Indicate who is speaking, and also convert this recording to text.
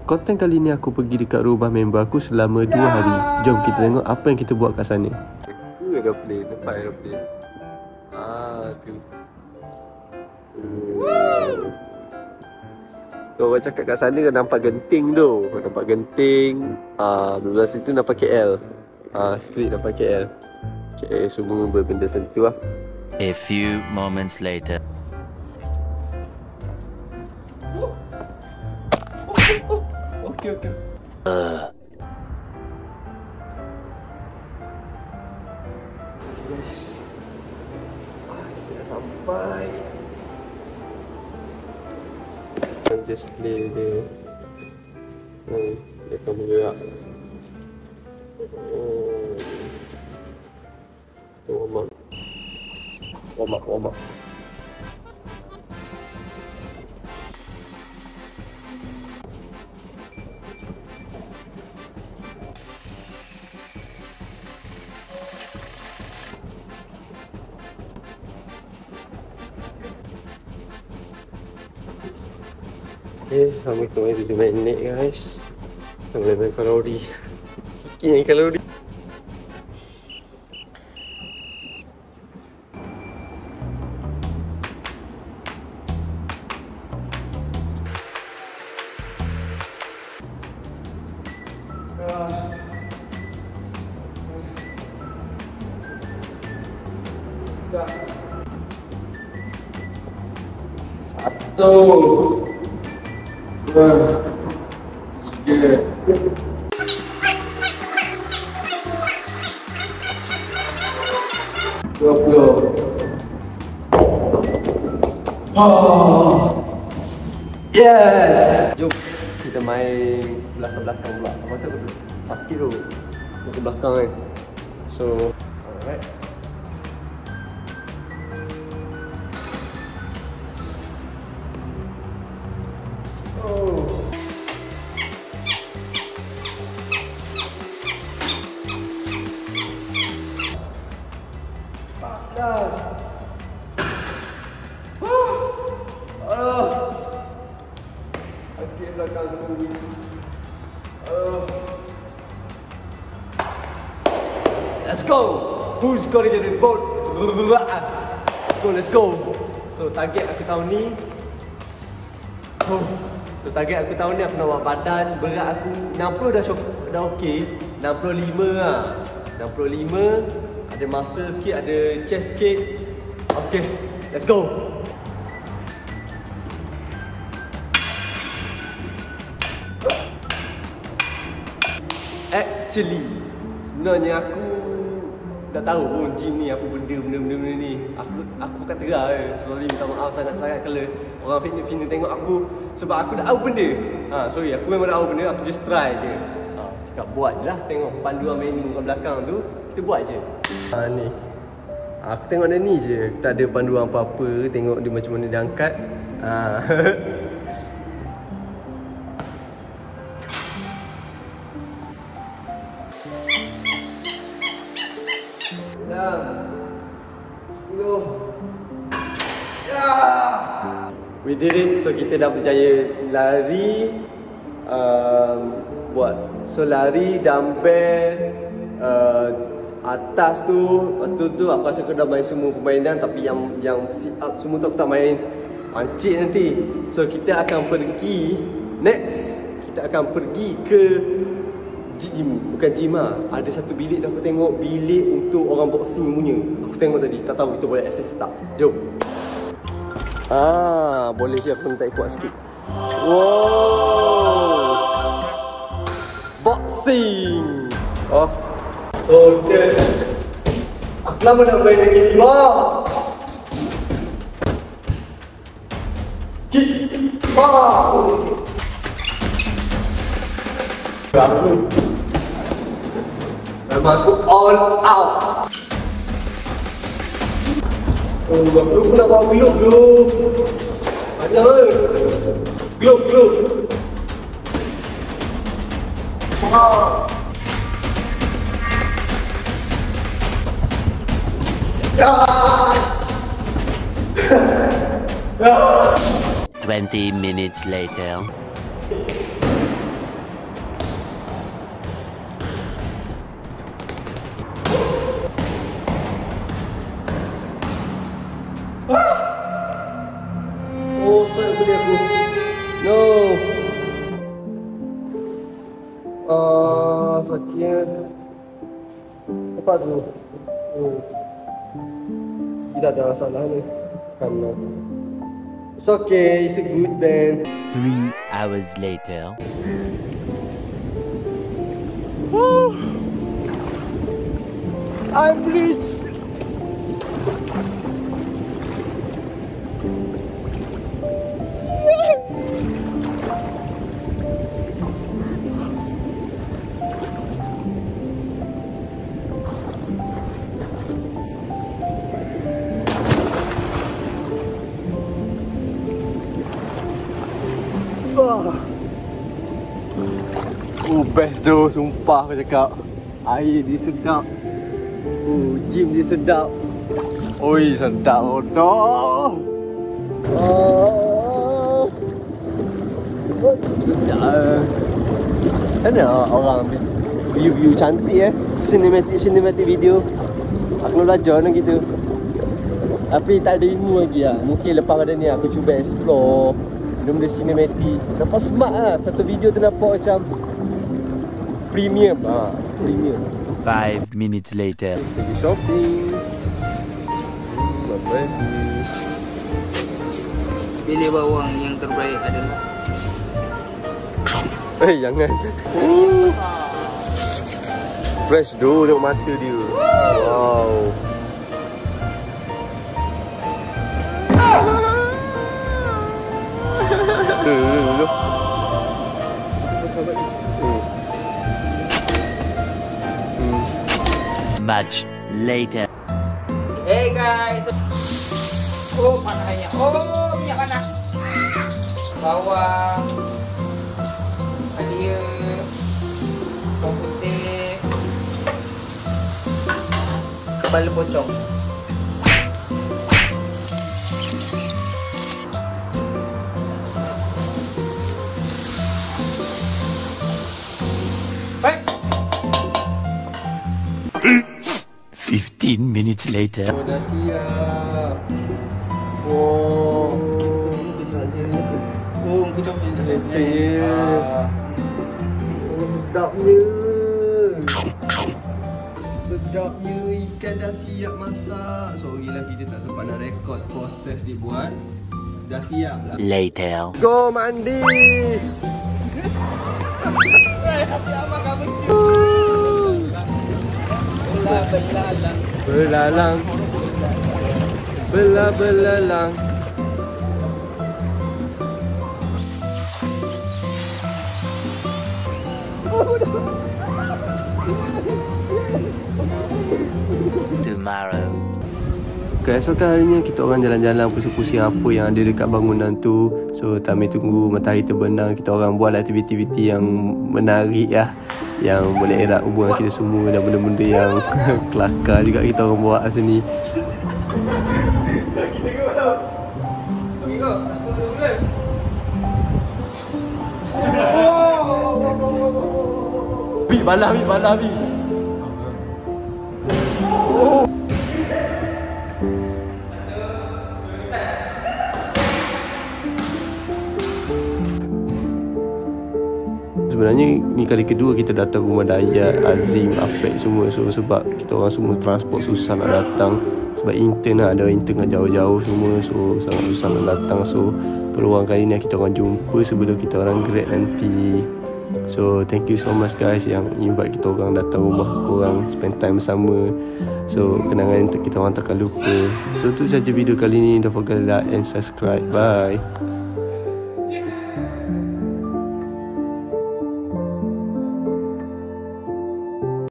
Speaker 1: Konten kali ni aku pergi dekat rumah member aku selama 2 hari. Jom kita tengok apa yang kita buat kat sana. Aeroplane, nampak aeroplane. Tu. So orang cakap kat sana nampak genting tu. Nampak genting. Belah situ nampak KL. Street nampak KL. Okay, semua berbenda sentuh lah.
Speaker 2: A few moments later.
Speaker 1: Okay. Guys, kita dah sampai. Just play dia. Dia akan bergerak. Warm up. Sampai tu 7 minit guys. Sampai 11 kalori. Sikit yang kalori. Satu. 2, 3. Yes! Jom kita main belakang-belakang pula. Masa tu sakit tu. Ke belakang kan. So, alright. Okey, belakang tu. Let's go. Who's gonna get it boat? Let's go. So target aku tahun ni. Aku nak buat badan. Berat aku 60 dah okey. 65 lah. 65. Ada muscle sikit, ada chest sikit. Okay, let's go. Actually, sebenarnya aku dah tahu pun gym ni apa benda ni. Aku bukan terah sorry, minta maaf sangat-sangat kalau orang fitness tengok aku. Sebab aku dah tahu benda. Sorry, aku memang dah tahu benda, aku just try je. Cakap buat je lah, tengok panduan menu kat belakang tu, kita buat je. Ni aku tengok dia ni je, tak ada panduan apa-apa. Tengok dia macam mana dia angkat. We did it. So kita dah berjaya lari, lari dumbbell atas tu. Lepas tu aku rasa aku dah main semua permainan. Tapi yang sit up semua tu aku tak main. Pancit nanti. So kita akan pergi ke gym. Bukan gym lah. Ada satu bilik dah aku tengok. Bilik untuk orang boxing punya. Aku tengok tadi. Tak tahu kita boleh access tak. Jom. Boleh je, aku minta kuat sikit. Wow, boxing. So kita, aku lama nak main dengan gini bang. Kick, memang aku all out. Aku nak bawa glove. Ada glove.
Speaker 2: Twenty minutes later.
Speaker 1: Sakit. Apa tu? Tidak ada masalah ni. Karena it's okay, it's a good band.
Speaker 2: 3 hours later.
Speaker 1: I'm rich. Best tu, sumpah aku cakap. Air dia sedap. Gym dia sedap. Oi, sedap bodoh. Sedap. Macam mana orang view cantik cinematic video. Aku nak belajar nak gitu. Tapi tak ada ilmu lagi lah. Mungkin lepas pada ni aku cuba explore benda-benda cinematic. Nampak smart lah. Satu video tu nampak macam premium. Premium.
Speaker 2: 5 minutes later.
Speaker 1: Pergi shopping. Bagus ni.
Speaker 3: Pilih bawang yang terbaik adalah
Speaker 1: Jangan. Fresh tu, tengok mata dia. Wow. Dulu. Sahabat ni.
Speaker 2: Much later.
Speaker 3: Hey guys. Oh panasnya. Oh minyak panas. Bawang. Halia. Bawang putih. Kepala pocong. Baik.
Speaker 2: 15 minutes later.
Speaker 1: Oh, dah siap. Wow.
Speaker 3: Oh, kita pilih
Speaker 1: saya. Oh, sedapnya. Sedapnya ikan dah siap masak. Sorry lah kita tak sempat nak rekod proses dibuat. Dah siap lah.
Speaker 2: Later.
Speaker 1: Go mandi. Belalang. Belalang.
Speaker 2: Tomorrow.
Speaker 1: Keesokan harinya kita orang jalan-jalan pusing-pusing apa yang ada dekat bangunan tu. So kami tunggu matahari terbenam, kita orang buat aktiviti-aktiviti yang menarik lah, yang boleh erat hubungan kita semua, dan benda-benda yang kelakar juga kita orang buat kat sini. Balah bi. Sebenarnya ni kali kedua kita datang rumah Dayat, Azim, Apek semua. So sebab kita orang semua transport susah nak datang. Sebab intern lah, ada intern kat jauh-jauh semua. So sangat susah nak datang. So peluang kali ni kita orang jumpa sebelum kita orang grad nanti. So thank you so much guys yang invite kita orang datang rumah korang, spend time bersama. So kenangan kita orang takkan lupa. So tu saja video kali ni. Don't forget like and subscribe. Bye.